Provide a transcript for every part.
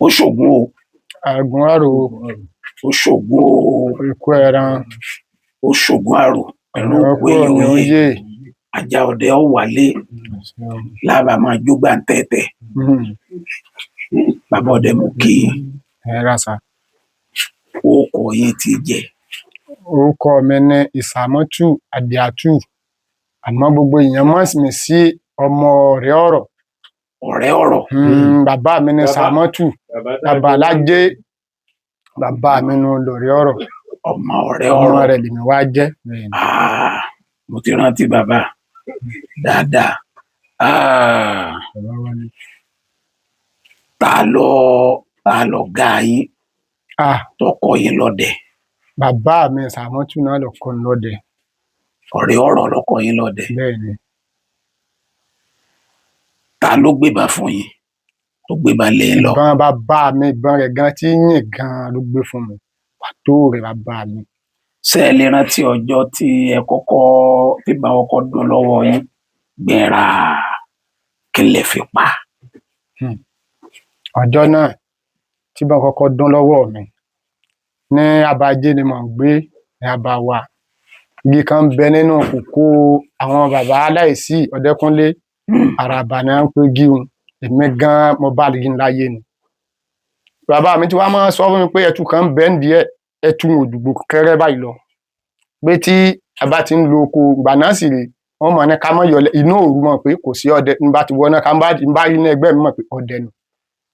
ó ṣògùn o àgùn àrò ó ṣògùn o ikú ẹran ó ṣògùn àrò pẹ̀lú òkú ẹranko èèyàn ni ó òye yè. ajá ọdẹ ó wálé lábàá máa jó gbàǹtẹ̀tẹ̀ bàbá ọdẹ mú kí ẹ ra sà. orúkọ yín ti jẹ orúkọ mi ní ìsàmọ́tù àdìátù àmọ́ gbogbo èèyàn mọ̀ mí sí ọmọ ọ̀rẹ́ ọ̀rọ̀. ọ̀rẹ́ ọ̀rọ̀ bàbá mi ní sàmọ́tù bàbá alájẹ bàbá mi ní olórí ọ̀rọ̀ ọmọ ọ̀rẹ́ ọmọ ọ̀rọ̀ rẹ̀ lèmi wá jẹ́. mo ti rántí bàbá dáadáa ta lọ ga yín tọkọ yín lọ́dẹ. bàbá mi sàmọ́tù náà lọ kọ́ lọ́dẹ. ọ̀rẹ́ ọ̀rọ̀ lọkọ yín lọ́dẹ. bẹ́ẹ̀ni. ta ló gbébà fún yín tó gbébà lé lọ. ìbọn bàbá mi ìbọn rẹ̀ gan tí yìn gan ló gbé fún mi pàtó rẹ̀ bàbá mi. ṣé ẹ lè rántí ọjọ́ tí ẹ kọ́kọ́ bíbá ọkọ dùn lọ́wọ́ yín gbẹ̀rà kí lè fi pa. ọjọ́ náà tí bá kọ́kọ́ dún lọ́wọ́ mi ní abajé ni mò ń gbé ní abawa igi kan bẹ nínú kókó àwọn bàbá aláìsí ọdẹkùnlé àràbà ni wọ́n ń pè gíun èmi gan mo bá igi láyé ni. bàbá mi tí wàá máa sọ fún mi pé ẹtù kan bẹ ń díẹ̀ ẹtù òdùgbò kẹrẹ báyìí lọ pé tí a bá ti ń lo oko ìgbà náà sì rè wọ́n mọ̀ ní ká mọ̀ yọlẹ inú òru mọ̀ pé kò sí ọdẹ nígbà tí wọ́n náà ká ń bá rí ní ẹgbẹ́ mi mọ̀ pé ọdẹ nù.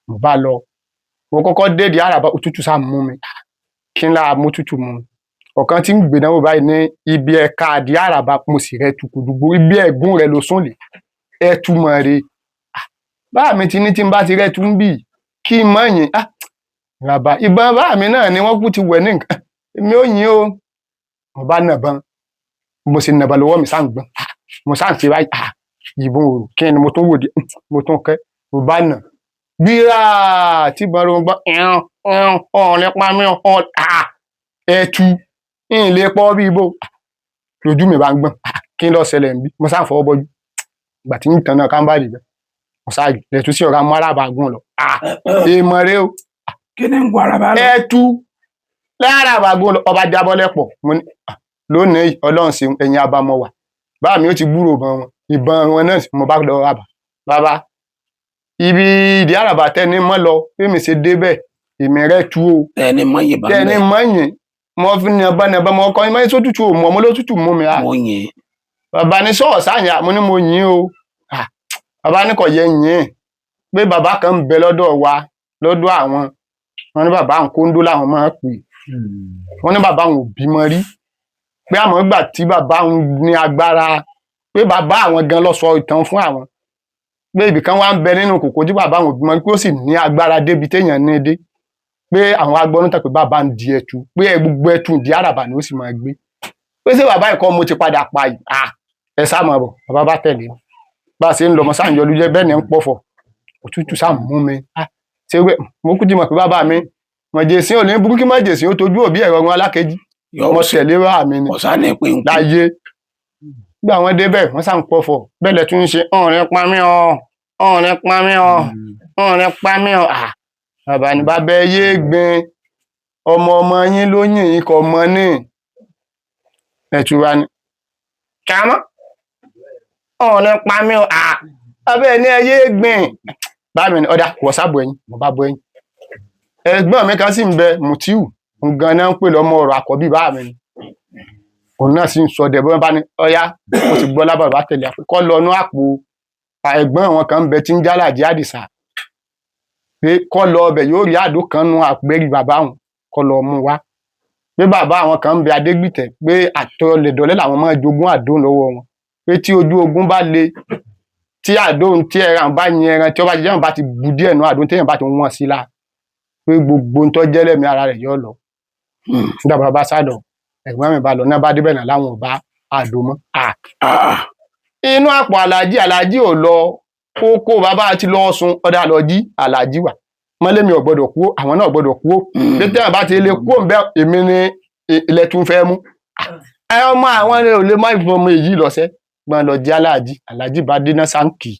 mo bá lọ mo kọ́kọ́ dédi àràbà òtútù sáà mú mi kí n láà mú tútù mu ọ̀kan tí ń gbèdánwò báyìí ní ibi ẹ̀ka àdí àràbà mo sì rẹ tukùdùgbò ibi ẹ̀gún rẹ ló sùn lè ẹ túmọ̀ rẹ báà mi ti ní tí n bá ti rẹ tún bì kí n mọ̀ yín ràbà ìbọn báà mi náà ni wọ́n kú ti wẹ̀ ní nǹkan èmi ò yín o mo bá nàbọn mo sì nàbọn lọ́wọ́ mi sáà ń gbọ́n mo sáà ń ṣe báyìí ìbọn òrò kí ni mo tún wò di mo tún kẹ́ mo bá nà gbíra tí bọ́n gbọ́ nípa mi ẹ̀tù ilé pọ́ bí ibo lójú mi bá ń gbọ́n kí n lọ ṣẹlẹ̀ níbí mo sáà fọwọ́ bọ́jú ìgbà tí ń tan náà ká ń bá rí bẹ́ẹ̀ mo sáà lẹ́tù sí ọ̀rá mú arábà gùn lọ èèmọ̀ rẹ o kí ni ń gun arábà lọ. ẹ̀tù lárabà gùn lọ ọba jábọ́ lẹ́pọ̀ mo ní lónìí ọlọ́run ṣeun ẹ̀yin abamọ wà báà mi ó ti gbúrò ìbọn wọn náà mo bá lọ rábà bàbá ibi ìdí àràbà tẹni mọ lọ fíìmù ṣe débẹ̀ èmi rẹ tú o tẹni mọ yìí bá ń bẹ tẹni mọ yìn mo fi ní ọba mo kọ ìmọ̀ ètò tútù mọ̀ mo ló tútù mú mi. mo yìn. bàbá ní sọ́ọ̀sì àyà mo ní mo yìn o bàbá ní kò yẹ yìn pé bàbá kan ń bẹ lọ́dọ̀ wa lọ́dọ̀ àwọn wọn ní bàbá nkóńdó làwọn máa ń pè wọn ní bàbá àwọn ò bímọ rí pé àmọ́ gbà tí bàbá àwọn ní agbára pé bàbá àwọn gan ló sọ ìtàn fún àwọn pé ibì kan wá ń bẹ nínú kòkó tí bàbá àwọn òbí mọ pé ó sì ní agbára débi téèyàn ní dé pé àwọn agbọ́nú tàn pé bàbá ń di ẹtu pé gbogbo ẹtu ìdí àràbà ni ó sì máa gbé pé ṣé bàbá ìkọ́ mo ti padà pa yìí ẹ sá mọ̀ bọ̀ bàbá bá tẹ̀lé bá a ṣe ń lọ ọmọ sáà ń yọlu jẹ bẹ́ẹ̀ ni ń pọ̀fọ̀ òtútù sáà mú mi ṣé wẹ́ mo kú jí mọ̀ pé bàbá mi mọ̀ jèsìn ò ní burúkú mọ̀ jèsìn ó tojú òbí ẹ̀rọ wọn alákejì mo tẹ̀lé bá mi ni láyé gbà wọ́n débẹ̀ wọ́n sáà ń pọ̀fọ̀ bẹ́ẹ̀ lẹ tún ń ṣe ọ̀rẹ́ pa mí ọ̀rẹ́ pa mí ọ̀rẹ́ pa mí bàbá ní bàbá ẹyẹ gbin ọmọ yín ló yìn yín kọ mọ ní ẹtura ni kàmọ́ ọ̀rẹ́ pa mí bàbá ẹ ní ẹyẹ gbin báàmì ní ọ̀dà wọ̀ sábò ẹ̀yìn mo bá bọ ẹ̀yìn ẹ̀gbọ́n mi kan sì ń bẹ Mutiu nǹkan náà ń pè lọ́mọ ọ̀rọ̀ àkọ́bí báàmì ni òun náà sì ń sọ dẹ̀ bọ́n bá ní ọ̀yá mo ti gbọ́ lábàá bá tẹ̀lé àpò kọ́ lọ nú àpò ẹ̀gbọ́n wọn kan ń bẹ tí ń jálàjì àdìsá pé kọ́ lọ ọbẹ̀ yóò rí àdó kan nu àpérí bàbá àwọn kọ́ lọ mú wá pé bàbá àwọn kan ń bẹ Adégbìtẹ̀ pé àtọlẹ̀dọ́lẹ̀ làwọn máa jogún àdó lọ́wọ́ wọn pé tí ojú ogun bá le tí àdó tí ẹran bá yin ẹran tí ó bá jẹ́ ẹran bá ti bu díẹ̀ nu àdó téèyàn bá ti wọ́n sí la pé gbogbo ń tọ́jẹ́ lẹ́mí ara rẹ̀ yọ lọ nígbà bàbá sádọ̀ ẹ̀gbọ́n mi bá lọ náà bá débẹ̀ náà láwọn ò bá àdó mọ́ inú àpò aláàjì ò lọ kókó bàbá ti lọ sun ọdà lọ jí aláàjì wà mọ́lẹ́mi ò gbọ́dọ̀ kú àwọn náà gbọ́dọ̀ kú pété àbá ti lè kú òǹbẹ èmi ni ilẹ̀ tún fẹ́ mú ọmọ àwọn ò lè má ìfún ọmọ èyí lọ́sẹ̀ gbọ́n lọ jí aláàjì bá dé náà sáǹkì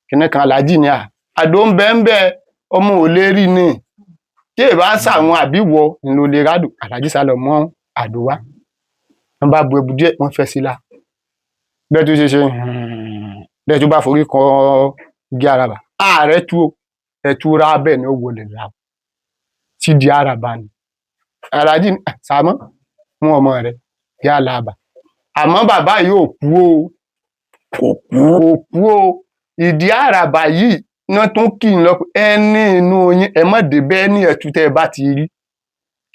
kìnnì kan aláàjì ni àdó ń bẹ ọmọ ò lè rí ni tí èèbá sàwọn àbíwọ ńlò lè rádùn Àlàájì sálọ mọ àdó wá wọn bá bu ẹbu díẹ̀ wọn fẹ́ sí la bẹ́ẹ̀ tó ṣe bẹ́ẹ̀ tó bá forí kọ igi àràbà ààrẹ tú o ẹtú ra bẹ́ẹ̀ ni ó wọlé ra tí di àràbà ni Àlàájì sàmọ fún ọmọ rẹ yá làbà àmọ́ bàbá yìí ò kú o kò kú o ìdí àràbà yìí iná tó kì í lọ pé ẹni inú yín ẹ má dé bẹ́ẹ̀ ní ẹtú tẹ́ ẹ bá ti rí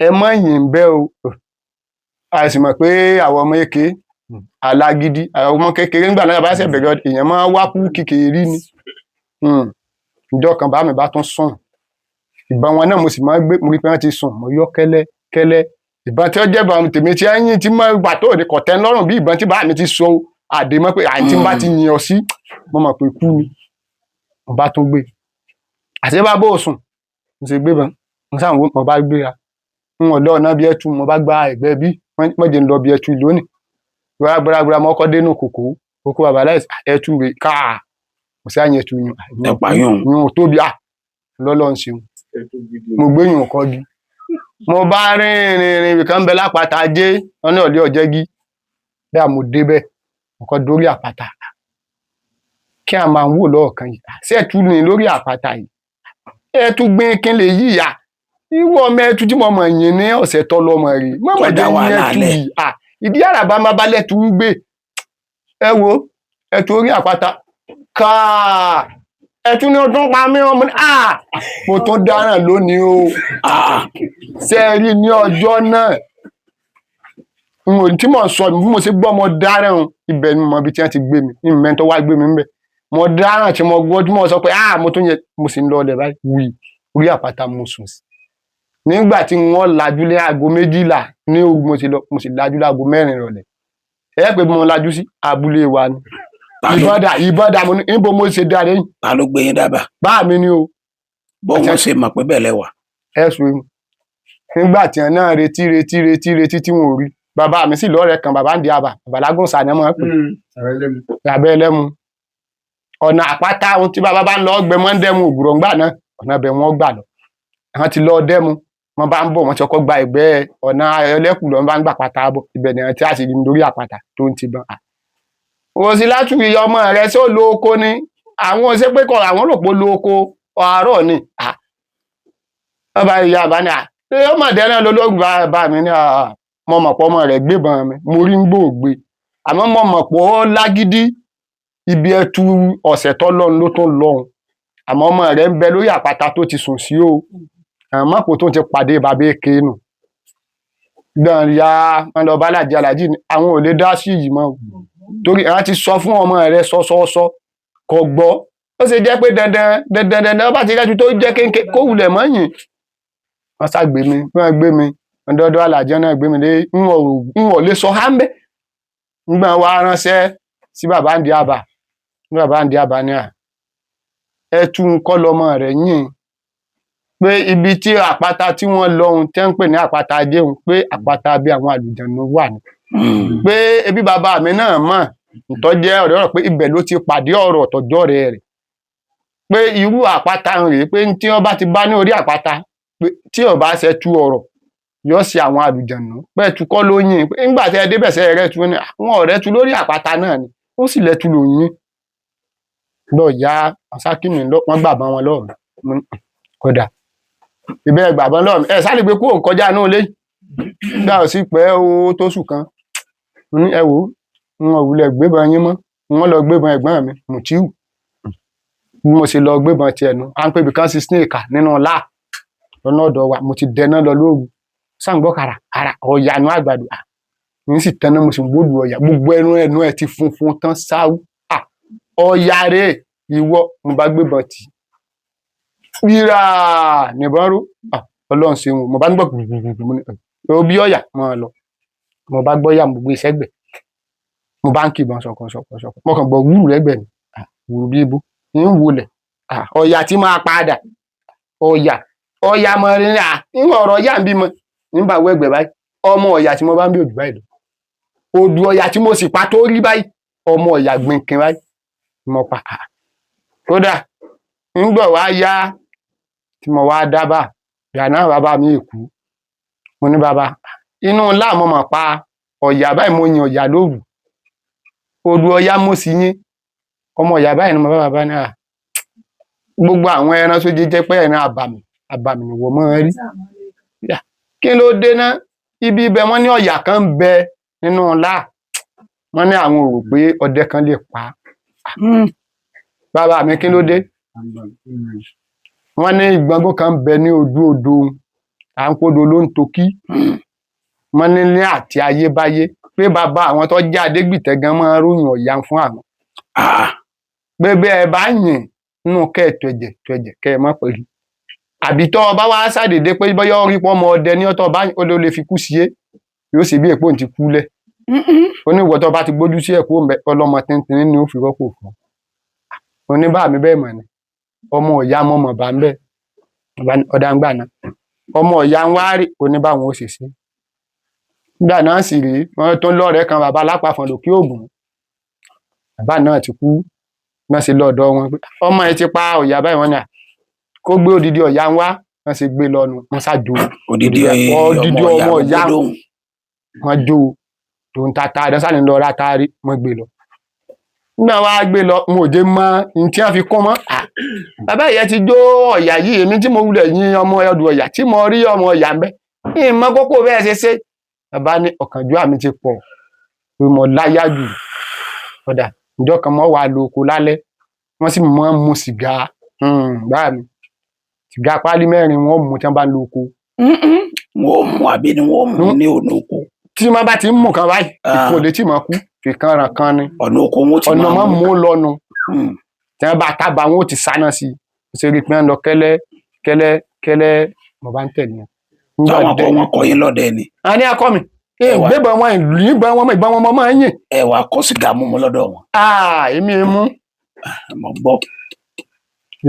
ẹ má yìn bẹ́ẹ̀ o àìsàn mọ̀ pé àwọn ọmọ èké alágídí àwọn ọmọ kékeré nígbà náà bá ṣe bẹ̀rẹ̀ èèyàn máa wá kú kékeré ni ìjọ kan bá mi bá tún sùn ìbọn wọn náà mo sì máa gbé mo rí pé wọn ti sùn mo yọ kẹ́lẹ́ ìbọn tí ó jẹ́ ìbọn tèmi tí ẹ̀yìn tí mo gbà tó ní kọ̀tẹ́ lọ́rùn bí ìbọn tí bá mi ti so àdèmọ́ pé àǹtí bá ti yìn ọ sí mo mọ̀ pé kú ni mo bá tún gbé àti bá bó sùn mo sì gbé bọ́n mo sáà mo bá gbéra n ò lọ ọ̀nà bí ẹtù mo bá gba ẹ̀gbẹ́ bí wọ́n jẹ́ ń lọ bí ẹtù lónìí gbàgbàgbà mo kọ́ dénú kòkó babaláì ẹtù rẹ̀ káà mo sì àyìn ẹtù yùn tóbi lọ́lọ́ ń ṣeun mo gbé yùn kọ́gi mo bá rìn kan bẹ lápáta ajé wọn ní ọ̀lẹ́ ọ̀jẹ́gí bẹ́ẹ̀ mo débẹ̀ mo kọ́ dórí àpáta kí a máa ń wò lọ́ọ̀kan yìí ṣé ẹtù ní lórí àpáta yìí ẹtù gbin kí n lè yí ìyá irú ọmọ ẹtù tí mo mọ̀ yín ní ọ̀sẹ̀ tó lọ́mọ rí mọ̀mọ́ jẹ́ yín ẹtù yìí ìdí àràbà máa bá lẹ́tù gbé ẹ wo ẹtù orí àpáta káà ẹtù ní ọdún pa mí ọmọ ní mo tún dáràn lónìí o ṣe rí ní ọjọ́ náà tí mo sọ bí mo ṣe gbọ́ mo dáràn ibẹ̀ ni mo ibi tí wọ́n ti gbé mi ní mẹ́tọ́ wá gbé mi ń bẹ̀ mo dáràn tí mo gbọ́ tí mo sọ pé mo tún yẹ mo sì ń lọ ọdẹ báyìí wí orí àpáta mo sùn sí nígbà tí wọ́n lajú lé aago 12 ní ogun mo sì lajú láago 4 ìrọ̀lẹ́ ẹ pé mo lajú sí abúlé wa ni ìbọdà mo ní níbo mo ṣe dáre yìí. ta ló gbé yín dábàá. bá mi ni o. bó wọn ṣe mọ̀ pé bẹ́ẹ̀ lẹ́wà. ẹ sùn èmi nígbà tí wọn náà retí tí wọn ò rí bàbá mi sì lọ́rẹ̀ẹ́ kan bàbá ń di àbà babalágùn sànà mọ́ pé abẹ́ ẹlẹ́mu ọ̀nà àpáta ohun tí bàbá bá ń lọ gbẹ mọ́ ń dẹ́mu ògùrọ̀ ńgbà náà ọ̀nà ibẹ̀ wọ́n gbà lọ àwọn ti lọ dẹ́mu wọ́n bá ń bọ̀ wọ́n ti kọ́kọ́ gba ẹgbẹ́ ọ̀nà ẹlẹ́kùn lọ́n bá ń gbà pátá bọ̀ ibẹ̀ ni wọ́n ti àṣírí lórí àpáta tó ń ti bán. òsì látùrí ọmọ rẹ sí ó lo oko ni àwọn ṣe pé kọ àwọn rò pé ó lo oko àárọ̀ ni wọ́n bá yà bá ní ṣé ọmọ dẹ́rẹ́ lolóògùn bá mi ní mo mọ̀ pé ọmọ rẹ̀ gbébọn mi mo rí ń gbòògbé àmọ́ mo mọ̀ pé ó lágídí ibi ẹtù ọ̀sẹ̀ tó lọ́run ló tó lọ́run àmọ́ ọmọ rẹ̀ ń bẹ lórí àpáta tó ti sùn sí o àmọ́ kò tó ti pàdé bàbá èké nù gbọ̀n ya wọn lọ bá Àlàájì ni àwọn ò lè dá sí yìí mọ́ torí àwọn ti sọ fún ọmọ rẹ̀ sọ́sọ́sọ́ kò gbọ́ ó ṣe jẹ́ pé dandan ó bá ti rẹ́jú tó jẹ́ kéńké kó wulẹ̀ mọ́yìn wọ́n sá gbé mi wọ́n gbé mi ọ̀dọ́dọ́ Àlàájì náà gbé mi lé ń wọ̀ lé sọ hámbẹ́ nígbà wa ránṣẹ́ sí bàbá ń di àbà ní bàbá ń di àbà ní ẹtù ńkọ́ lọmọ rẹ̀ yìn pé ibi tí àpáta tí wọ́n lọ ohun tẹ́ ń pè ní àpáta ajé òun pé àpáta bí àwọn àlùjànnú wà ní pé ebi bàbá mi náà mọ̀ ntọ́jẹ́ ọ̀rẹ́ ọ̀rọ̀ pé ibẹ̀ ló ti pàdé ọ̀rọ̀ ọ̀tọ̀jọ́ rẹ̀ pé irú àpáta rèé pé tí wọ́n bá ti bá ní orí àpáta pé tí ó bá ṣe tú ọ̀rọ̀ yóò ṣe àwọn àlùjànnú pé ẹtù kọ́ ló yìn pé nígbà tí ẹ débẹ̀ sẹ́ rẹ̀ tu ní àwọn ọ̀rẹ́ tu lórí àpáta náà ni ó sì lẹ́tu ló yìn lọ ya ọ̀sákìmì wọ́n gbàgbọ́n wọn lọ́ọ̀mù kódà ìbẹ́ gbàgbọ́n lọ́ọ̀mù ẹ sáré gbé kúrò kọjá náà lé gbà ó sì pẹ́ ó tó sùn kan ẹ wò wọn ò wulẹ̀ gbébọn yín mọ́ wọn lọ gbébọn ẹ̀gbọ́n mi Mùtíù bí mo ṣe lọ gbébọn tiẹ̀ nu à ń pè bí kan sí snake nínú ọ̀la lọ́nà ọ̀dọ̀ wa mo ti dẹná lọ lóru sáǹgbọ́ kàrà ọ̀yànú àgbàdo n sì tẹná mo sì ń gbódù ọ̀yà gbogbo ẹnu ẹ ti funfun tán sáwù ọ̀yà rè ìwọ mo bá gbébọn tì rírà nìbọn ró Ọlọ́run ṣe wọn mo bá ń gbọ́ gbùgbùgbù mo ní òbí ọ̀yà mo lọ mo bá gbọ́ yà mo gbé sẹ́gbẹ̀ mo bá ń kìbọn sọ̀kọ̀ mo kàn gbọ́ wúrù lẹ́gbẹ̀ẹ́ mi wúrù bí ibú ń wọlẹ̀ ọ̀yà tí máa padà ọ̀yà mọ̀ rí níwọ̀n ọ̀rọ̀ yà ń bímọ nígbà wẹ́gbẹ̀ báyìí ọmọ ọ̀yà tí mo bá ń bí òjò báyìí lọ odù ọ̀yà tí mo sì pa tó rí báyìí ọmọ ọ̀yà gbìnkìn báyìí mo pa kódà ńgbọ̀ wá yá tí mo wá dábàá ìyá náà bàbá mi èkú mo ní bàbá inú ńlá mo mọ̀ pa ọ̀yà báyìí mo yin ọ̀yà lóru odò ọ̀yà mo sì yín ọmọ ọ̀yà báyìí ni mo bá bàbá náà gbogbo àwọn ẹran tó jẹ́ pé ẹran àbàmì ni wọ́n mọ́ rí kí ló dé ná ibi ibẹ̀ wọ́n ní ọ̀yà kan ń bẹ nínú ńlá wọ́n ní àwọn ò rò pé ọdẹ kan lè pa bàbá mi kí ló dé wọ́n ní ìgbọ̀ngàn kan ń bẹ ní ojú odò à ń podò ló ń tokí wọ́n ní àti ayébáyé pé bàbá àwọn tó jẹ́ adégbìtẹ́ gan máa ń ròyìn ọ̀yà fún àwọn pé bí ẹ bá yìn nínú kẹ́ ẹ̀ tó ẹ̀jẹ̀ kẹ́ ẹ mọ́ pẹ̀lú àbí tọ́ ọba wá ṣàdédé pé bọ́yá orí pọ́ ọmọ ọdẹ ní ọ̀tọ̀ báyìí ó lè fi kú sí é yóò sì bí èpò ti kú lẹ̀ oníwọ̀ tó bá ti gbójú sí ẹ̀kú ọlọ́mọ tíntín ní ó fi rọ́pò fún oníbà mi bẹ́ẹ̀ mọ̀ ni ọmọ ọ̀yà mọ̀mọ̀ bá ń bẹ̀ ọ̀dà ń gbà náà ọmọ ọ̀yà ń wá rí oníbàwọn ó sì sí nígbà náà sì rí wọn tó ń lọ́ọ̀rẹ́ kan bàbá lápapọ̀ lòkè ògùn bàbá náà ti kú wọn sì lọ́ọ̀dọ̀ wọn pé ọmọ ẹ ti pa ọ̀yà báyìí wọn ni kó gbé odidi ọ̀yà ń wá wọn sì gbé lọ́nu wọn ṣáàjò odidi ọmọ ọ̀yà wọn jó tòun tata àdásánì lọ látàrí wọn gbé lọ nígbà wàá gbé lọ n ò jẹ mọ ní tí wọn fi kún mọ bàbá ìyẹn ti jó ọ̀yà yìí èmi tí mo wulẹ̀ yin ọmọ ọdún ọ̀yà tí mo rí ọmọ ọ̀yà ń bẹ ní ìmọ̀ kókó bẹ́ẹ̀ ṣe bàbá ní ọ̀kánjúwà mi ti pọ̀ pé mo láyà jù ọ̀dà ìjọ kan mọ́ wàá lo oko lálẹ́ wọ́n sì mọ́ mu sìgá báà mi sìgá pálí 4 wọ́n mú tí wọ́n bá ń lo oko. wọ́n mú àbí ni wọ́n mú ní ọ̀nà oko. tí wọ́n bá ti ń mú kan báyìí ìkó lè tí mọ̀ kú fìkan ràn kan ni ọ̀nà oko wọn ti ọ̀nà mọ́ mú lọ́nu tí wọ́n bá tábà wọn ò ti sáná sí i ṣe rí i pé wọ́n lọ kẹ́lẹ́ mo bá ń tẹ̀lé wọn. táwọn akọ wọn kọ yín lọ́dẹ ni. a ní akọ mi gbébọn wọn ìbọn wọn máa ń yìn. ẹ wà kó sìgá mú mu lọ́dọ̀ wọn. èmi mú. mo gbọ́.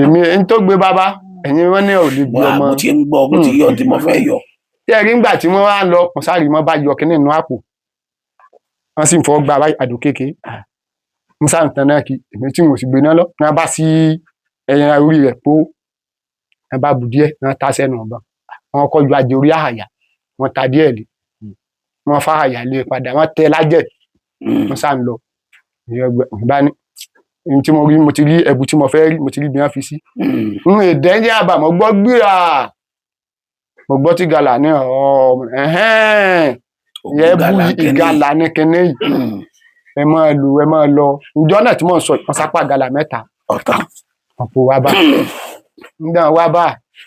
èmi ń tó gbé bàbá ẹ̀yin wọn ní òde bí ọmọ. mo ti ń gbọ́ mo ti yọ tí mo fẹ́ yọ. tí ẹ rí ńgbà tí wọ́n wá lọ kọ̀sárì mọ́ bá yọ kínní inú àpò wọ́n sì ń fọwọ́ gba àdó kéke mo sáà ń tan náà kí èmi tí mo sì gbé náà lọ ní wọ́n bá sí ẹyin orí rẹ̀ pó wọ́n bá bù díẹ̀ wọ́n ta sẹ́nu ọ̀bọ̀n wọ́n kọ́ ju ajé orí àhàyà wọ́n ta díẹ̀ lé wọ́n fa àyà lé padà wọ́n tẹ lájẹ̀ wọ́n sáà ń lọ ìbá ní tí mo rí mo ti rí ẹ̀bù tí mo fẹ́ rí mo ti rí bí wọ́n fi sí. n èdè ń jẹ́ àbá mo gbọ́ gbéra mo gbọ́ tí gàlà ní ẹ̀bù ìgàlà ní kinní yìí ẹ máa lọ ìjọ náà tí mò ń sọ wọ́n sápá gàlà 3 wọ́n kò wá bá nígbà wá bá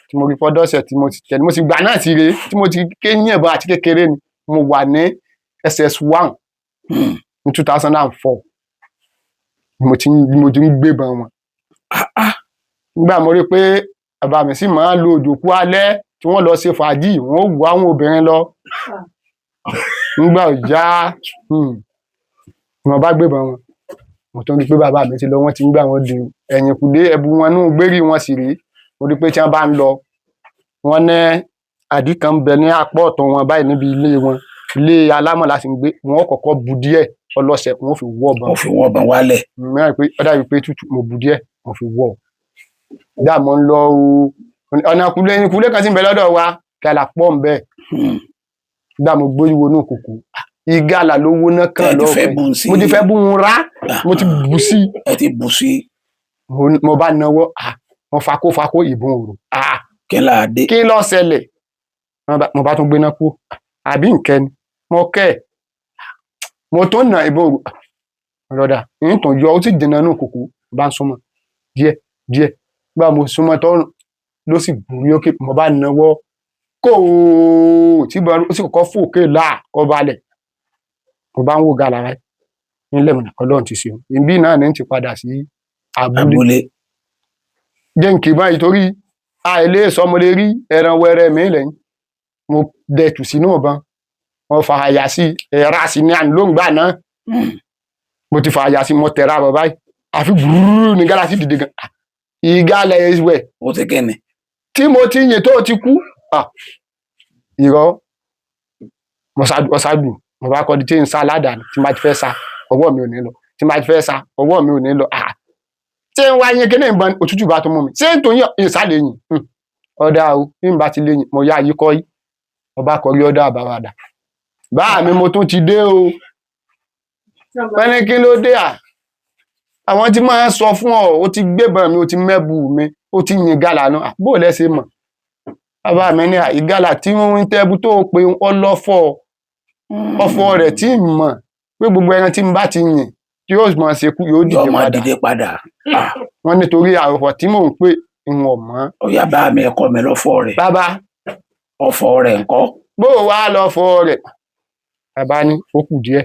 tí mo rí fọdọ́sẹ̀ tí mo ti tẹ̀lé mo ti gbà náà ti re tí mo ti ké ní ẹ̀bùn àti kékeré ni mo wà ní SS1 ní 2004 mo ti ń gbébọn wọn. nígbà mo rí pé bàbá mi sì máa ń lo òjòkú alẹ́ tí wọ́n lọ ṣe fàájì wọ́n ó wọ àwọn obìnrin lọ. nígbà ọjà wọn bá gbébọn wọn mo tún rí pé bàbá mi ti lọ wọ́n ti ń gbà wọ́n di ẹ̀yìnkùlé ẹ̀bù wọn nínú gbérí wọn sì rèé mo rí pé tí wọ́n bá ń lọ wọ́n ní àdí kan ń bẹ ní apá ọ̀tún wọn báyìí níbi ilé wọn ilé alámọ̀ láti gbé wọn kọ́kọ́ bu díẹ̀ ọlọ́sẹ̀ wọn fi wọ́ ọ̀bọ̀n wálẹ̀. mìíràn pé ọ̀dà yìí pé tútù mo bu díẹ̀ wọn fi wọ́ dá mo ń lọ ọ̀nà ìkúlé kan sì ń bẹ lọ́dọ̀ wa kí a là pọ̀ ń bẹ́ẹ̀ dá mo gbóríwo ní òkùnkù ìgalà ló wó náà kàn lọ́ọ̀fẹ́ mo ti fẹ́ bú un rá mo ti bù sí. ẹ ti bù sí. mo bá náwó wọn fakó ìbọn òrò kí ló ṣẹlẹ̀ mo bá tún gbéná kú àbí nǹkan ni mo kẹ́ ẹ̀ mo tó nà ìbọn òrò rọ̀dà nítorí yọ ó sì dènà ní òkùnkù bá ń súnmọ́ díẹ̀ gbà mo súnmọ́ tó ló sì gbúrí òkè mo bá náwó tí ó sì kọ́kọ́ fò òkè kọ́ balẹ̀ mo bá ń wò gàlà rẹ̀ nílẹ̀ mọ̀nà ọlọ́run ti ṣe ìbí náà ní ti padà sí abúlé jẹ́ nkì báyìí torí àìlè sọmọlé rí ẹran wẹrẹ mi lẹ́yìn mo dẹ̀tù sínú ọ̀bọ̀n mo fa àyà sí ẹ̀rá sí ní àlóǹgbà náà mo ti fa àyà sí mo tẹ̀ra bọ̀ báyìí àfi gbúrú ní gálà sí dìde gan ìgálẹ̀ ẹ̀wẹ̀ ó ti kẹ́ni tí mo ti yìn tó ti kú ìrọ̀ mo ṣáàdù mo bá kọ́ di tí ń sá ládàá tí má ti fẹ́ sá ọwọ́ mi ò ní lọ tí má ti fẹ́ sá ọwọ́ mi ò ní lọ tí ń wá yín kíní ìbọn òtútù bá tó mú mi ṣé ń tó yín ìsàlẹ̀ yìí ọ̀dà o bí n bá ti lè yìn mo yá yí kọ́ yí ọba kọrí ọ̀dà àbáradà báà mi mo tún ti dé o wọ́n ní kí ló dé àwọn tí máa ń sọ fún ọ ó ti gbébọn mi ó ti mẹ́bù mi ó ti yin gàlà náà bó o lẹ́sẹ̀ mọ̀ bàbá mi ní ìgàlà tí wọ́n ń tẹ́bù tó pe ọlọ́fọ̀ ọ̀fọ̀ rẹ̀ tí ń mọ̀ pé gbogbo ẹran tí ń bá ti yìn tí yóò máa ṣekú yóò dìde padà wọ́n nítorí àròfọ̀ tí mò ń pè ń wọ̀ mọ́. ó yá bá mi ẹ̀kọ́ mi lọ́fọ̀ rẹ̀. bàbá ọ̀fọ̀ rẹ̀ ńkọ́. bó o wá lọ́fọ̀ rẹ̀ bàbá ní ó kù díẹ̀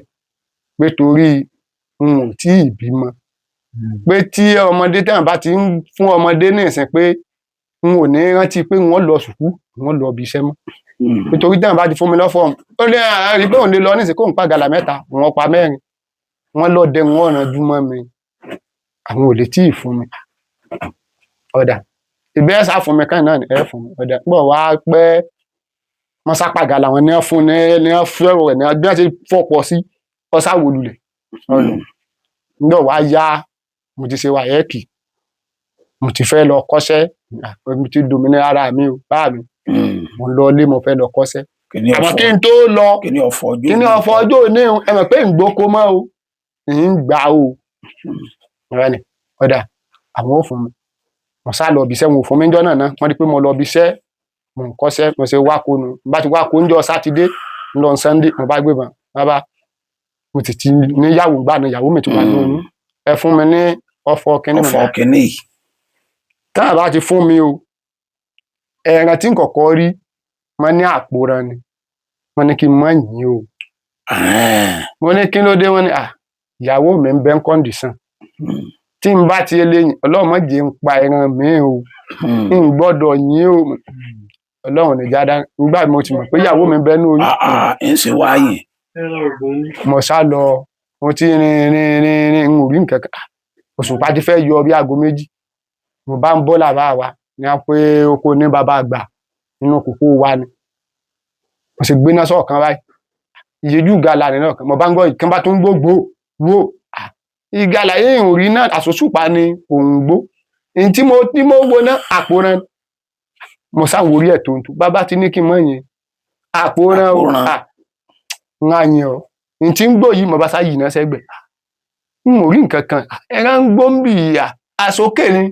pé torí n ò tí ì bímọ pé tí ọmọdé tẹ̀wọ̀n bá ti ń fún ọmọdé ní ìsìn pé n ò ní rántí pé wọ́n lọ sùkú wọ́n lọ ibi iṣẹ́ mọ́ nítorí tẹ̀wọ̀n bá ti fún mi lọ́fọ̀ ó ní àárín pé òun lè lọ nísìn kó n pa gàlà 3 wọ́n pa 4 wọ́n lọ dẹ wọ́n ràn jùmọ̀ mi àwọn ò lè tí ì fún mi ọ̀dà ìbẹ́ ẹ̀sà fún mi káyìn náà ní ẹ̀ fún mi ọ̀dà gbọ́ wá pẹ́ wọ́n sápà gàlà wọn ní ẹ̀ fún ní ẹ̀ fẹ́ràn rẹ̀ ní ẹ̀ bí wọ́n ti fọ́pọ̀ sí ọ̀sà wòlulẹ̀ ọ̀nà nígbà wá yá mo ti ṣe wáyẹ́ẹ̀kì mo ti fẹ́ lọ kọ́ṣẹ́ mo ti dòmìnira ara mi ò bá mi mo lọ ilé mo fẹ́ lọ kọ́ṣẹ́ àmọ́ kí n tó lọ kí ni ọ̀fọ̀ ọjọ́ òní ẹ mọ̀ pé ìgbóko mọ́ o ń gbà o ọ̀dà àwọn ò fún mi mo sá lọ ibiṣẹ́ wọn ò fún mi jọ́ náà wọ́n rí pé mo lọ ibiṣẹ́ mo ń kọ́ṣẹ́ mo ṣe wáko nu bá ti wáko ń jọ sátidé ń lọ Sunday mo bá gbé bọn bàbá mo ti níyàwó gbà ní ìyàwó mi tó wà ní oyún ẹ fún mi ní ọ̀fọ̀ kínní táwọn bá ti fún mi o ẹran tí n kọ́kọ́ rí wọ́n ní àpòran ni wọ́n ní kí n má yìn o mo ní kí ló dé wọ́n ní ìyàwó mi ń bẹ ń kọ́ndíṣàn tí n bá ti eléyìn ọlọ́run jẹ́ ń pa ẹran mi o n gbọ́dọ̀ yìn o ọlọ́run ní jáde nígbà mo ti mọ̀ pé ìyàwó mi bẹ ní oyún ń ṣe wáyé mo sá lọ mo ti rin n ò rí nǹkan kan òṣùpá ti fẹ́ yọ bí aago 2 mo bá ń bọ́ làbá wa ní a pé oko ní bàbá àgbà nínú kòkó wa ni mo sì gbéná sọ̀kan báyìí ìyẹjú gàlà nínú ọ̀kan mo bá ń gbọ́ ìkan bá tún gbogbo wo ìgàlà yìí ò rí náà àsòṣùpá ni òun gbó èyí tí mo wo náà àpòrán mo sáwọn orí ẹ̀ tó ń tu bàbá ti ní kí n mọ̀ yẹn àpòrán o ń àyàn ọ èyí tí ń gbò yìí mo bá sá yìí náà sẹ́gbẹ̀ n ò rí nǹkan kan ẹran ń gbó ń bì ìyà àsókè ni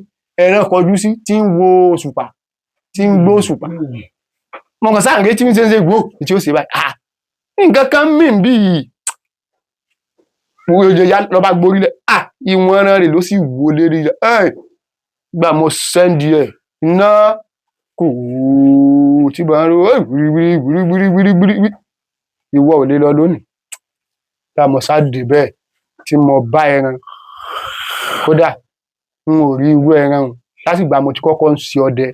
ẹran kọjú sí tí ń wo òṣùpá tí ń gbó òṣùpá mo kàn sáà ń rí tí ń ṣe gbó tí ó ṣe báyìí nǹkan kan mì ń bí yìí òye ya lọ́ba gborílẹ̀ ìwọ̀n ẹran rẹ̀ ló sì wò lérí rẹ̀ gbà mo sẹ́ndì ẹ̀ iná kò tí bá ń ro gbìrìgbìrìgbìrìgbìrì ìwọ ò lè lọ lónìí tá mo sá dé bẹ́ẹ̀ tí mo bá ẹran kódà n ò rí irú ẹran o lásìgbà mo ti kọ́kọ́ ń ṣe ọdẹ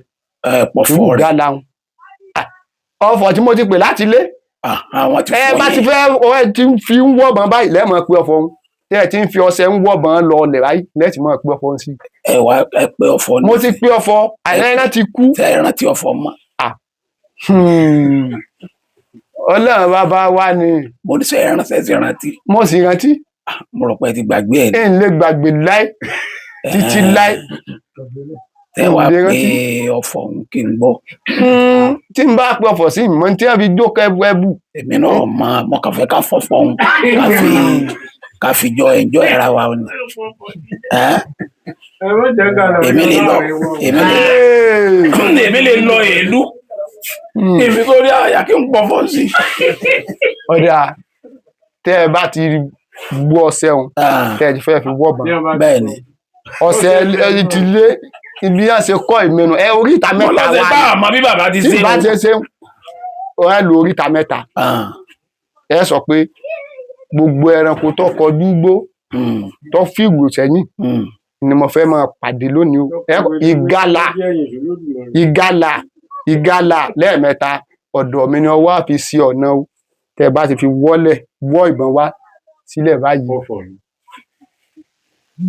pọ̀fọ́ rẹ̀ gàlà ọ̀fọ̀ tí mo ti pè láti ilé bá ti fẹ́ ọ̀rẹ́ tí ń fi ń wọ̀bọ̀n báyìí lẹ́ẹ̀mọ̀ pé ọ̀fọ̀ ń tẹ́ ẹ̀ tí ń fi ọṣẹ ń wọ̀bọ̀n lọ ọlẹ̀ báyìí lẹ́ẹ̀tì mọ̀ pé ọ̀fọ̀ ń sí. ẹ wá ẹ pé ọ̀fọ̀ ní. mo ti pé ọ̀fọ̀ àìlẹ́rán ti kú. tẹ ẹ rántí ọ̀fọ̀ mọ́. Ọlọ́run bàbá wa ni. mo ní sẹ ẹ rántí. mo sì rántí. mo rò pé ẹ ti gbàgbé ẹ. ẹ ń lè gbàgbé láì títí láì. tẹ wá pé ọ̀fọ̀ kí n gbọ́. tí n bá pé ọ̀fọ̀ sí ìmọ̀ tí wọ́n fi jókòó ẹbú. èmi náà mo kàn fẹ́ ká fọ́fọ́ òun ká fi jọ ẹjọ́ ẹ̀ra wa ni. èmi lè lọ èlú èmi tó rí àyà kí n pọ̀fọ̀ sí. ọ̀dà tẹ́ ẹ bá ti gbọ́ ọṣẹ òun tẹ́ ẹ ti fẹ́ fi wọ́bọ̀n. bẹ́ẹ̀ ni. ọṣẹ ti lé ibi yẹn ṣe kọ́ ìmẹ́nu ẹ oríta mẹ́ta wá ní. mo lọ sí bá àmọ́ bí bàbá ti ṣe. tí bá ti ṣe ẹ lo oríta mẹ́ta. ẹ sọ pé gbogbo ẹranko tó kọjú gbó tó fìgbò sẹ́yìn ni mo fẹ́ máa pàdé lónìí o. ìgalà lẹ́ẹ̀mẹ́ta ọ̀dọ̀ mi ni ọwọ́ àfi sí ọ̀nà o. tẹ́ ẹ bá ti fi wọ́ ìbọn wá sílẹ̀ báyìí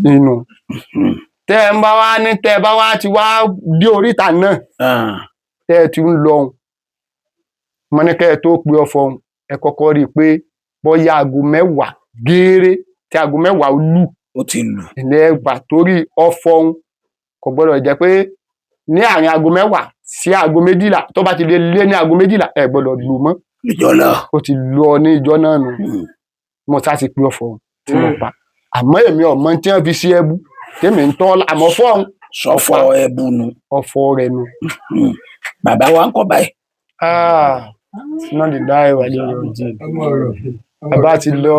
nínú. tẹ́ ẹ bá wá ní tẹ́ ẹ bá wá ti wá dé oríta náà tẹ́ ẹ ti ń lọ ohun mo ní kẹ́ ẹ tó pe ọ̀fọ̀ ohun ẹ kọ́kọ́ rí i pé bóyá aago 10 gééré tí aago 10 lù ó ti lù ilẹ̀ ẹgbà torí ọ̀fọ̀ ohun kò gbọ́dọ̀ jẹ́ pé ní àárín aago 10 sí aago 12 tó bá ti lé ní aago 12 ẹ gbọ́dọ̀ lù mọ́ ìjọ lọ. ó ti lọ ní ìjọ náà nù mo sá ti pé ọ̀fọ̀ tí mo pa àmọ́ èmi ọmọ tí wọ́n fi sí ẹbú tèmi ń tọ́ àmọ́ fọ́ọ̀hún sọfọ ẹbú nu. ọ̀fọ̀ rẹ̀ nu. bàbá wa ń kọ́ báyìí. náà lè dá ẹwà lè yọ jí bàbá ti lọ.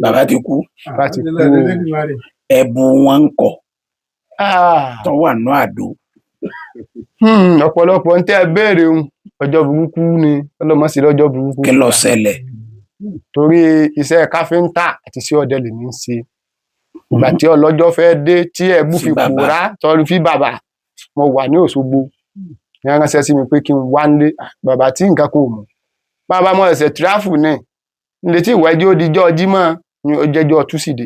bàbá ti kú. bàbá ti kú. ẹbú wọn ń kọ́ tó wà ní àdó. ọ̀pọ̀lọpọ̀ ń tẹ́ ẹ béèrè ọjọ́ burúkú ni ọlọ́mọ sí lọ́jọ́ burúkú. kí ló ṣẹlẹ̀. torí iṣẹ́ káfíńtà àti iṣẹ́ ọdẹ lèmi ń ṣe ìgbà tí ọlọ́jọ́ fẹ́ dé tí ẹbú fi pòórá tọrí fi bàbá mo wà ní Òṣogbo ní ránṣẹ́ sí mi pé kí n wá nílé bàbá tí nǹkan kò mọ̀ bàbá mo ẹsẹ̀ tíráfù náà nílé tí ìwẹ́jọ́ ó dijọ́ Jímọ̀ ní ọjọ́jọ́ túsìdè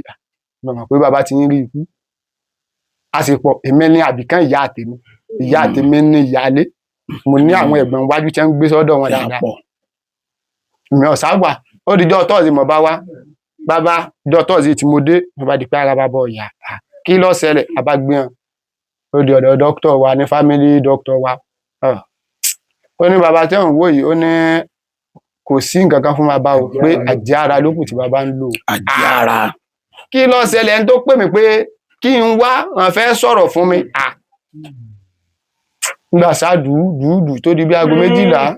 mo mọ̀ pé bàbá ti ń rí ikú àsìpọ̀ èmi ní àbíkán ìyá àtèmi ní ìyálé mo ní àwọn ẹ̀gbọ́n wájú tí wọ́n ń gbé sọ́dọ̀ wọn dáadáa mi ò sáwà ó dijọ́ tọ́ọ̀sì mo bá wá bàbá dijọ́ tọ́ọ̀sì tí mo dé mo bá di pé ara bàbá ọ̀yà kí ló ṣẹlẹ̀ abágbéhàn ó di ọ̀dọ̀ dókítà wa ní fámílì dókítà wa ó ní bàbá tí òun wò yìí ó ní kò sí nǹkan kan fún bàbá o pé àjẹ́ ara ló kù tí bàbá ń lò. àjẹ́ ara. kí ló ṣẹlẹ̀ ẹni tó pè mí pé kí n wá wọn fẹ́ sọ̀rọ̀ fún mi nígbà ṣáàdùúdù tó di bí aago 12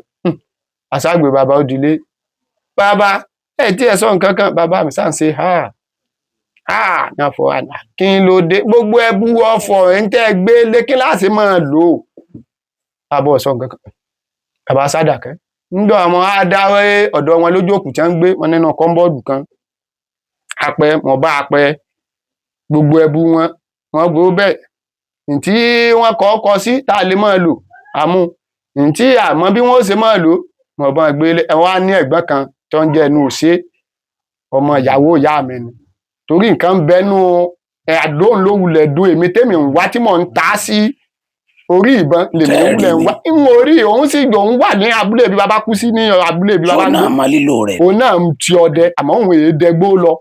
àṣàgbè bàbá ó dilé bàbá ẹ tí ẹ sọ nǹkan kan bàbá mi sáà ń ṣe ní àfọ àná kí n ló dé gbogbo ẹbú ọ̀fọ̀ ẹ ń tẹ gbé lé kíláàsì máa lò ó bàbá ọsọ nǹkan kan bàbá sádàkẹ́ ńdọ àwọn adáwẹ ọ̀dọ̀ wọn lójókòó tí wọn ń gbé wọn nínú kọńbọọdù kan apẹ wọn bá apẹ gbogbo ẹbú wọn gbó bẹ́ẹ̀ ntí wọn kọ sí tá a lè máa lò àmú ntí àmọ́ bí wọn ó ṣe máa lò wọn bá gbé ẹ wá ní ẹ̀gbọ́n kan tó ń jẹ ẹnu òṣè ọmọ ìyàwó ìyá mi ni torí nǹkan ń bẹnu àdóhùn ló wulẹ̀ dún èmi tèmi ń wá tí mò ń ta sí orí ìbọn lèmi ń wulẹ̀ ń wá ń orí òun sì òun wà ní abúlé bí bàbá kú sí ní abúlé bí bàbá náà máa lílò rẹ̀. òun náà ń ti ọdẹ àmọ́ òun èé dẹgbó lọ.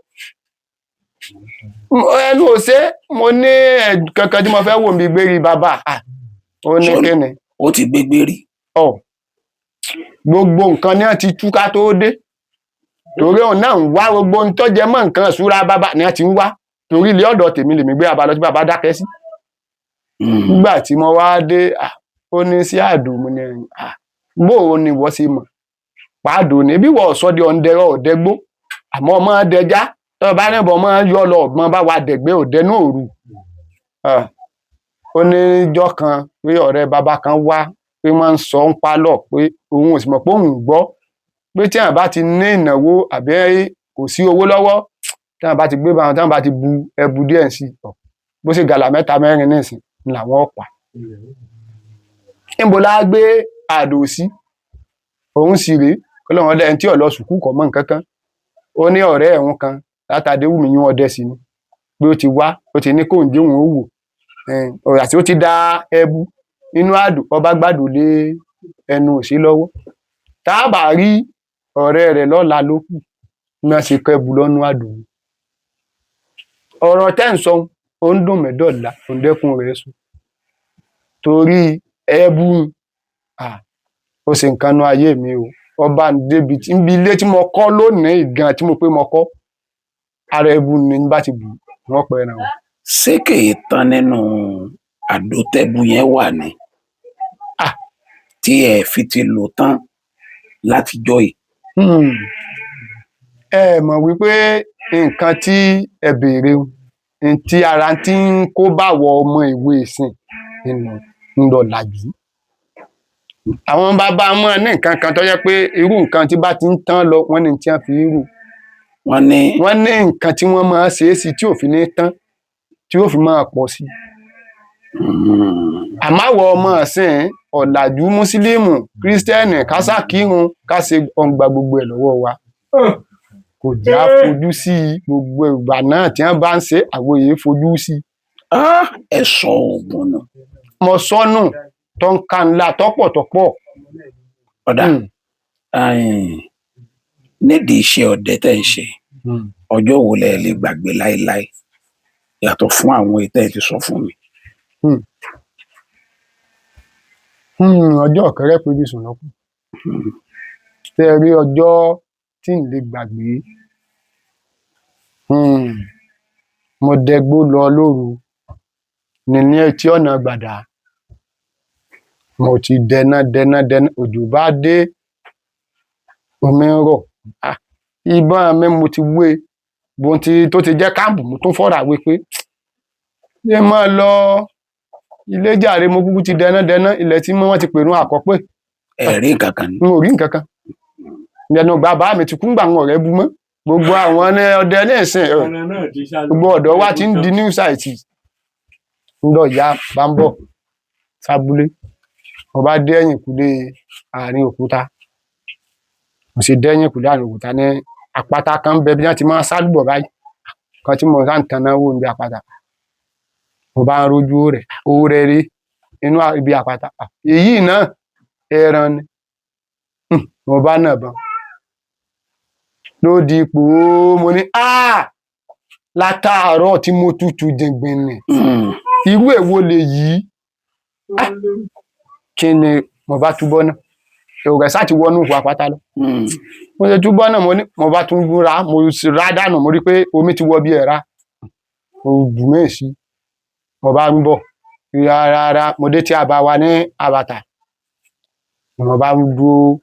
ẹnu òṣè mo ní kankan tí mo fẹ́ wò mí gbérí bàbá ó ní kíni. ó ti gbégbé rí. gbogbo nǹkan ni wọ́n ti túká tó dé torí òun náà ń wá gbogbo ohun tó jẹ mọ́ nǹkan ìṣúra bàbá ni wọ́n ti ń wá torí ilé ọ̀dọ̀ tèmi lèmi gbé bàbá lọ sí bàbá dákẹ́ sí. nígbà tí mo wá dé ó ní sí àdó mo ní bó o ní wọ́n sì mọ̀ pàdó ní bí wọ́n sọ di ọ̀ndẹ̀rọ̀ ọ̀dẹ́gbó àmọ́ ọmọ dẹjá tó bá níbọ̀ ọmọ yọ lọ ọ̀gbọ́n bá wa dẹ̀gbẹ́ òdẹ́nú òru. ó ní ìjọ kan pé ọ̀rẹ́ bàbá kan wá pé wọ́n ń sọ ń pálọ̀ pé òun ò sì mọ̀ pé òun gbọ́ pé tí àwọn bá ti ní ìnáwó àbí kò sí owó lọ́wọ́ tí àwọn bá ti gbé bá wọn tí àwọn bá ti bu ẹbu díẹ̀ sí bó ṣe gàlà 3 4 nísìn ni làwọn ọ̀pá. níbo la gbé àdó sí òun sì rèé kó lọ́wọ́ ẹni tí ọ̀lọ́ sùkúù kọ̀ mọ́ nǹkan kan ó ní ọ̀rẹ́ ẹ̀hún kan látàdé wùmí yún ọdẹ sí ni pé ó ti wá ó ti ní kóun dé òun ó wò ọ̀rẹ́ àti ó ti dá ẹbu nínú àdó ọba gbàdó lé ẹnu òsì lọ́wọ́ tá a bá rí ọ̀rẹ́ rẹ̀ lọ́la ló kù ní wọ́n ṣe kẹ́bu lọ́nú àdó ọ̀rọ̀ tẹ́ ń sọ ó ń dùn mẹ́dọ̀ọ́lá ó ń dẹ́kun rẹ̀ sùn torí ẹbu ó ṣe nǹkan nu ayé mi o ọba débi tí nbí ilé tí mo kọ́ lónìí gan tí mo pé mo kọ́ ara ẹbu ni bá ti bù wọ́n pẹ́ ẹran o. ṣé kèé tán nínú àdótẹ́bu yẹn wà ní tí ẹ fi ti lò tán látijọ́ yìí. ẹ mọ̀ wípé nǹkan tí ẹ béèrè tí ara ti ń kó báwọ ọmọ ìwé ìsìn ń lọ làjú. àwọn bàbá wọn ní nǹkan kan tó yẹ pé irú nǹkan tí bá ti ń tán lọ wọ́n ní tí wọ́n fi rú. wọ́n ní nǹkan tí wọ́n máa ṣe é sí tí ò fi ní tán tí ó fi máa pọ̀ sí. àmáwọ̀ ọmọ ọ̀sìn ọ̀làjú mùsùlùmù kírísítẹ́nì kásákírun káṣe ọ̀ǹgbà gbogbo ẹ̀ lọ́wọ́ wa kò já fojú sí gbogbo ìgbà náà tí wọ́n bá ń ṣe àwòye fojú sí. ẹ sọ oògùn náà. mo sọnù tó ń ka ńlá tọ́pọ̀tọ́pọ̀. ọ̀dà nídìí iṣẹ́ ọdẹ tẹ̀ ń ṣe ọjọ́ wo lẹ lè gbàgbé láéláé yàtọ̀ fún àwọn ètò ẹ̀ ti sọ fún mi. ọjọ́ ọ̀kẹ́rẹ́ pé bí sùn lọ́kùn. Tẹ́ ẹ rí ọjọ́ tí n lè gbàgbé. Mo dẹgbó lọ lóru ní etí ọ̀nà Gbàdà. Mo ti dẹná, òjò bá dé, omi ń rọ̀. Ìbọn mi mo ti wé, tó ti jẹ́ káàmpù mo tún fọ́ra wé pé ṣé máa lọ ilé jàre, mo kúkú ti dẹná, ilẹ̀ tí wọ́n ti pèrún àkọ́pẹ́. Ẹ̀rí nǹkan kan ni. N ò rí nǹkan kan. Ìyẹnu bàbá mi ti kú ńgbà àwọn ọ̀rẹ́ bú mọ́. Gbogbo àwọn ọdẹ ní ìsìn gbogbo ọ̀dọ́ wa ti ń di new site. Ń lọ ìyá bá ń bọ̀ sábúlé. Mo bá dé ẹ̀yìnkùlé àárín òkúta. Mo sì dé ẹ̀yìnkùlé àárín òkúta ní àpáta kan bẹ bí wọ́n ti máa ń sálùbọ̀ báyìí. Kan tí mo sá ń tanná wò níbi àpáta. Mo bá ń rojú rẹ̀, owó rẹ̀ rí inú ibi àpáta. Èyí náà ẹran ni. Mo bá nà bọn. Ló di ipò mo ní látàárọ̀ tí mo tutù jẹ̀gbìn ni. Irú èwo lè yí? Kí ni mo bá túbọ̀ náà? Èrò rẹ̀ sáà ti wọnú ìhù àpáta lọ. Mo ṣe túbọ̀ náà mo bá tún ra, mo rá dànù, mo rí pé omi ti wọ bí ẹ̀rá. Mo bù mí sí. Mo bá ń bọ̀. Rárá, mo dé tí a bá wa ní àbàtà. Mo bá ń dúró.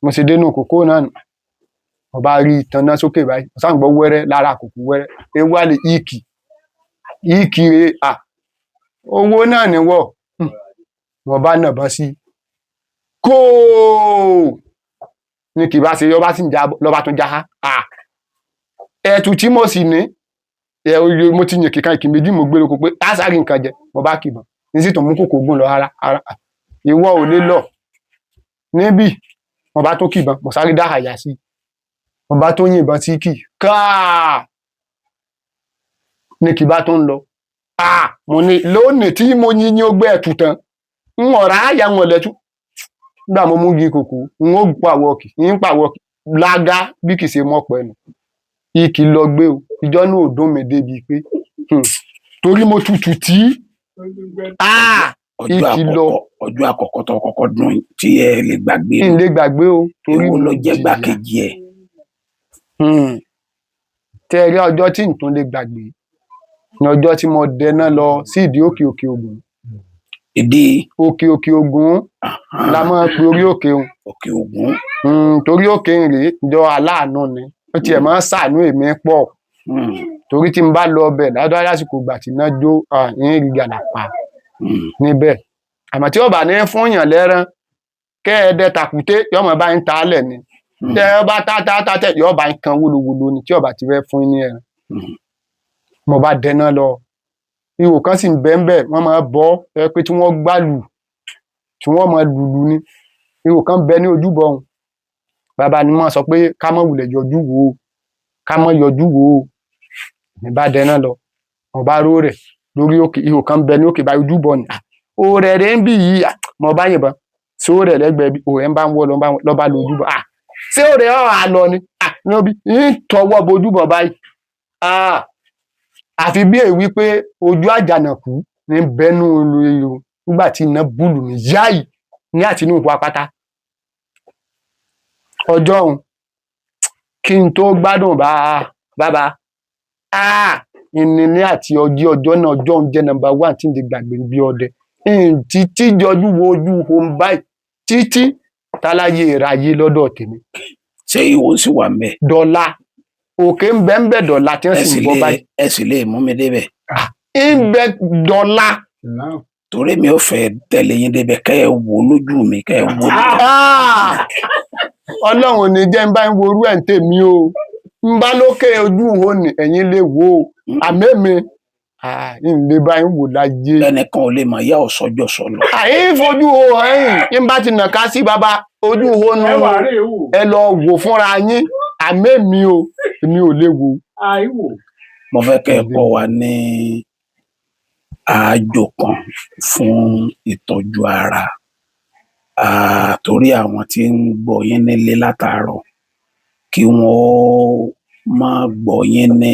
Mo ṣe dénú kòkó náà nù. Mo bá rí ìtànná sókè báyìí. Mo sáà ń gbọ́ wẹ́rẹ́ lára àkókò wẹ́rẹ́. Ewu àlè ìkì rè owó náà ni wọ̀. Mo bá nà bọn sí. Kóò ní kì bá ṣe yọ bá sì ń já lọ́ba tún já. Ẹ̀tù tí mo sì ní mo ti yàn kíkan ìkì méjì mo gbé lóko pé sáré nǹkan jẹ. Mo bá kìbọn ní sì tún mú kòkó gùn lọ ara ìwọ ò lè lọ níbí. Mo bá tún kìbọn, mo sáré dá àyà sí. Mo bá tún yìnbọn sí kì káà ní kì bá tún lọ. Mo ní lónìí tí mo yín ní ó gbé ẹ̀tù tán ń ọ̀rá àyà wọn lẹ́tú. Nígbà mo mú igi kòkó ń ó pàwọ́kì lágá bí kì í ṣe mọ́ pẹ̀lú. Ìkì lọ gbé o. Ìjọ náà ò dùn mí débi pé torí mo tutù tí ìkì lọ. Ọjọ́ àkọ́kọ́ tó kọ́kọ́ dùn tí ẹ lè gbàgbé. N lè gbàgbé o. Torí mo lọ jẹ́ gbàkejì ẹ̀. Tẹ́ ẹ rí ọjọ́ tí n tún lè gbàgbé ní ọjọ́ tí mo dẹná lọ sí ìdí òkè Ògùn. Ìdí òkè Ògùn la máa pe orí òkè òun. Òkè Ògùn. Torí òkè rèé jọ aláàánú ni. Ó tiẹ̀ máa ń ṣàánú èmi pọ̀. Torí tí n bá lọ ọbẹ̀ ládọ́ lásìkò ìgbà tí iná jó ìrìn ìgbàlà pa níbẹ̀. Àmọ́ tí ó bá ní fún yàn lẹ́rán kẹ́ẹ̀dẹ́ tàkúté yọmọ bá ń ta á lẹ̀ ni. Tẹ́ ẹ bá tá tẹ̀ yọ bá ń kan wúlowúlo ni tí ó bá ti fẹ́ fún ní ẹran. Mo bá dẹná lọ. Ihò kan sì ń bẹ́ẹ̀ wọ́n máa bọ́ ẹ pé tí wọ́n gbàlù tí wọ́n máa lùlù ni. Ihò kan bẹ ní ojúbọ òun. Bàbá ni wọ́n sọ pé ká má wulẹ̀ yọjú wò ó. Ká má yọjú wò ó. Mi bá dẹná lọ. Mo bá ró rẹ̀ lórí òkè. Ihò kan bẹ ní òkè bá ojúbọ ni. Òrẹ̀ rẹ̀ ń bì yìí. Mo bá yìnbọn. Só rẹ̀ lẹ́gbẹ̀ẹ́ bí òrẹ̀ ń bá ń wọ́ lọ bá lo ojúbọ. Ṣé òrẹ̀ lọ ni? Ní tọwọ́ bo ojúbọ báyìí. Àfi bí èyí pé ojú àjànàkú ní bẹ́nu ìlú nígbà tí iná búlù ní yáì ní àtinú ìhù àpáta. Ọjọ́ òun kí n tó gbádùn bàbá ìníní àti ọjọ́ náà ọjọ́ oúnjẹ nọ́mbà 1 tí n lè gbàgbé bí ọdẹ. Títí jọjú wo ojú ohun báyìí títí táláyé ìráyé lọ́dọ̀ tèmi. Ṣé ìwọ sì wà ń bẹ? Dọ́là òkè ń bẹ dọ́là tí wọ́n sì ń bọ́ báyìí. Ẹ sì lè mú mi débẹ̀. Ń bẹ dọ́là. Torí mi ò fẹ́ tẹ̀lé yín débẹ̀ kẹ́ ẹ wò lójú mi kẹ́ ẹ wò. Ọlọ́run ní jẹ́ ń bá ń worú ẹ̀ ń tèmi o. Ń bá lókè ojú wo ni ẹ̀yin lè wò ó. Àmẹ́mi ń lè bá ń wò láyé. Ẹnìkan ò lè mọ̀ ìyá ọ̀sọ́jọ́ sọ̀lọ̀. Fojú wo ń bá ti nà ká sí bàbá ojú wo nu ẹ lọ wò fúnra yín. Àmẹ́mi o èmi ò lè wò. Mo fẹ́ kẹ́ ẹ kọ́ wa ní ààjò kan fún ìtọ́jú ara. Torí àwọn tí ń gbọ́ yín nílé látàárọ̀ kí wọ́n má gbọ́ yín ní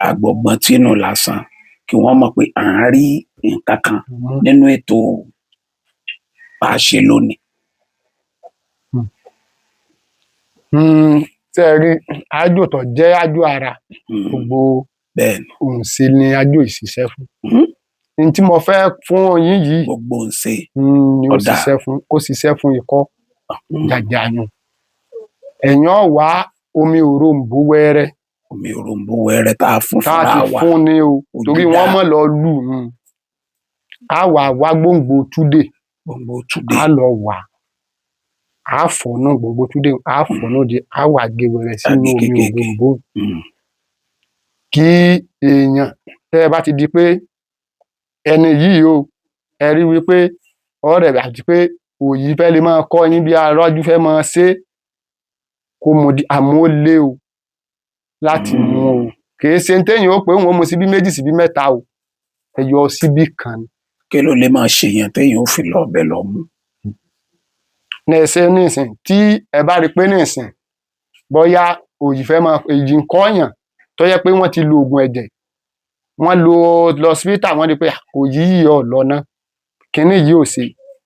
àgbọ̀gbọ́n tínú lásán kí wọ́n mọ̀ pé à ń rí nǹkan kan nínú ètò bá a ṣe lónìí. Tẹ́ ẹ rí àjò tó jẹ́ àjò ara gbogbo bẹ́ẹ̀ ni òǹṣe ni àjò ìṣiṣẹ́ fún. Mhm. Ní tí mo fẹ́ fún yín yìí gbogbo ń ṣe ni ó ọ̀dà. ṣiṣẹ́ fún, ó ṣiṣẹ́ fún ikọ́ Mhm. jàjàyàn. Èèyàn wá omi òrombó wẹ́rẹ́ omi òrombó wẹ́rẹ́ tá a fún tá a fúnra ti wa fún ni o torí Òjìdá. wọ́n mọ̀ lọ lù á wá gbòǹgbò túdè gbogbo túdé á lọ wà á fọ̀nà gbogbo túdè á fọ̀nà di á wà gé wẹ̀rẹ̀ sínú Àgé omi kékèké. òrombó Mhm. kí èèyàn tẹ́ ẹ bá ti di pé ẹni yìí o ẹ rí wípé ọ̀rẹ́ rẹ̀ àti pé òyì fẹ́ lè máa kọ́ yín bí arọ́jú fẹ́ máa ṣe kó mu di àmọ́ ó lé o láti mu o kì í ṣe ní téèyàn ó pé òun ó mu síbí méjì síbí mẹ́ta o ẹ yọ síbí kan ni. kí ló lè máa ṣèyàn téèyàn ó fi lọ ọbẹ̀ lọ mú. Nẹ̀ẹ̀sẹ̀ nísìn tí ẹ bá rí pé nísìn bóyá òyì fẹ́ máa èyí ń kọ́yàn tó yẹ pé wọ́n ti lo oògùn ẹ̀jẹ̀ wọ́n lo lọ́sípítà wọ́n rí pé òyì yìí ọ̀ lọ́nà kínní yìí ò ṣe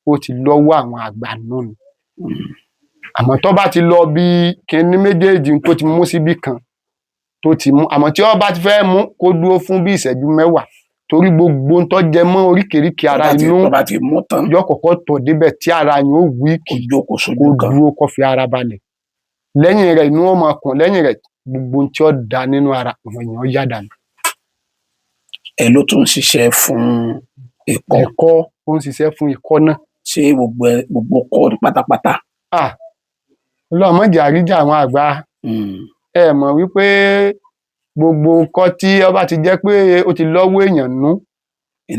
ó ti lọ́wọ́ àwọn àgbà náà ni. Àmọ́ tó bá ti lọ bí kínní méjèèjì tó ti mú síbí kan tó ti mú àmọ́ tí ó bá ti fẹ́ mú kó dúró fún bí ìṣẹ́jú mẹ́wàá torí gbogbo ń tó jẹ mọ́ oríkèéríkèé ara inú tó bá ti mú tán yóò kọ́kọ́ tọ̀ débẹ̀ tí ara yín ó wíìkì kó jókòó kó sójú kan. dúró kó fi ara balẹ̀ lẹ́yìn rẹ̀ inú ó máa kùn lẹ́yìn rẹ̀ gbogbo ohun tí ó da nínú ara àwọn èèyàn yá dànù. ẹ ló tún ń ṣiṣẹ́ fún ikọ́. Ẹ̀kọ́ ó ń ṣiṣẹ́ fún ikọ́ náà. ṣé gbogbo kọ́ pátápátá. Ọlọ́mọdé àríjà àwọn àgbà ẹ mọ̀ wípé gbogbo nǹkan tí ó bá ti jẹ́ pé ó ti lọ́wọ́ èèyàn nú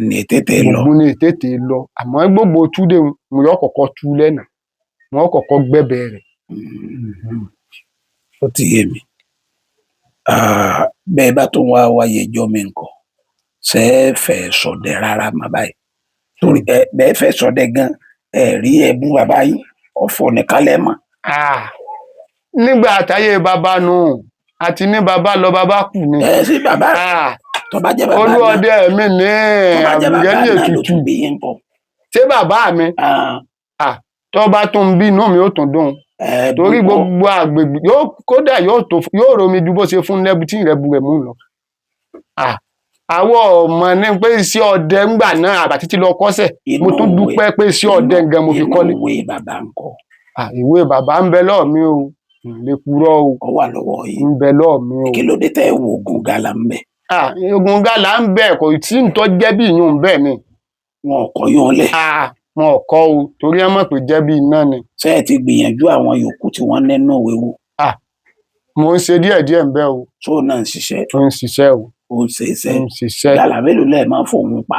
ní tètè lọ. gbogbo ní tètè lọ àmọ́ gbogbo túdé wọn yóò kọ́kọ́ tú lẹ́nà wọn kọ́kọ́ gbẹ́bẹ̀ rẹ̀. ó ti yé mi. bẹ́ẹ̀ bá tún wá wáyé ẹjọ́ mi nǹkan ṣe é fẹ́ sọdẹ rárá má báyìí torí bẹ́ẹ̀ fẹ́ sọdẹ gan rí ẹbú bàbá yìí ọ̀fọ̀ nìkan lẹ́ mọ̀. nígbà táyé bàbá nù àti ní bàbá lọ bàbá kù ni. sí bàbá tó bá jẹ́ bàbá náà olúọdẹ mi ní àbújá ní ètùtù ṣé bàbá mi tó bá tún bí inú mi ó tún dùn torí gbogbo àgbègbè kódà yóò romi ju bó ṣe fún lẹ́bù tí ìrẹ́bù rẹ̀ mú lọ. àwọn ọmọ ní pé iṣẹ́ ọdẹ ńgbà náà àbàtí tí lọ kọ́sẹ̀ mo tún dúpẹ́ pé iṣẹ́ ọdẹ gan mo fi kọ́lé. ìwé bàbá ń kọ́. ìwé bàbá ń bẹ lọ́ọ̀ mi o lè purọ́ o. ó wà lọ́wọ́ yìí. ń bẹ lọ́ọ̀ mi o. kí ló dé tẹ́ ẹ wo oògùn gàlà ń bẹ. oògùn gàlà ń bẹ kò tí ń tọ́ jẹ́ bí ìyún bẹ́ẹ̀ ni. wọn ò kọ́ yóò lẹ̀. wọn ò kọ́ o torí ẹ mọ̀ pé jẹ́ bí iná ni. ṣé ẹ ti gbìyànjú àwọn yòókù tí wọ́n nínú ìwé wò. mo ń ṣe díẹ̀díẹ̀ ń bẹ o. tó náà ń ṣiṣẹ́. ó ń ṣiṣẹ́ o. ó ń ṣe iṣẹ́. ó ń ṣiṣẹ́. gàlà mélòó lẹ́ẹ̀ máa fòun pa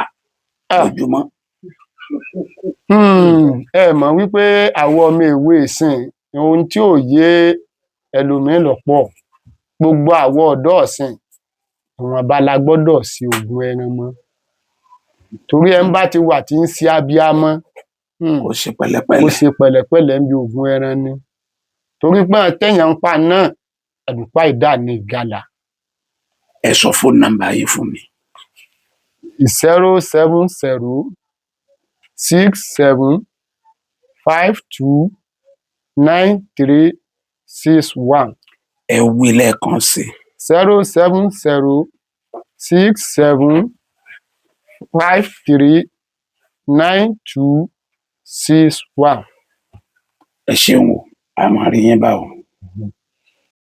lójúmọ́. ẹ mọ̀ wípé àwọn ọmọ ìwé ìsìn ohun tí ò yé ẹlòmíín lọ́pọ̀ gbogbo àwọn ọ̀dọ́ ọ̀sìn ìwọ̀nba la gbọ́dọ̀ sí oògùn ẹran mọ́ torí ẹ ń bá ti wà tí ń ṣe abiyamọ kò ṣe pẹ̀lẹ́pẹ̀lẹ́. kò ṣe pẹ̀lẹ́pẹ̀lẹ́ ń bi oògùn ẹran ni torí pé àtẹ̀yàn ń pa náà àdùpá ìdá ní ìgalà. ẹ sọ fóònù nọ́mbà yìí fún mi. 070 67 52 9361. ẹ wí lẹ́ẹ̀kan sí. 070 67 53 9261. ẹ ṣeun o a máa rí yín báwo.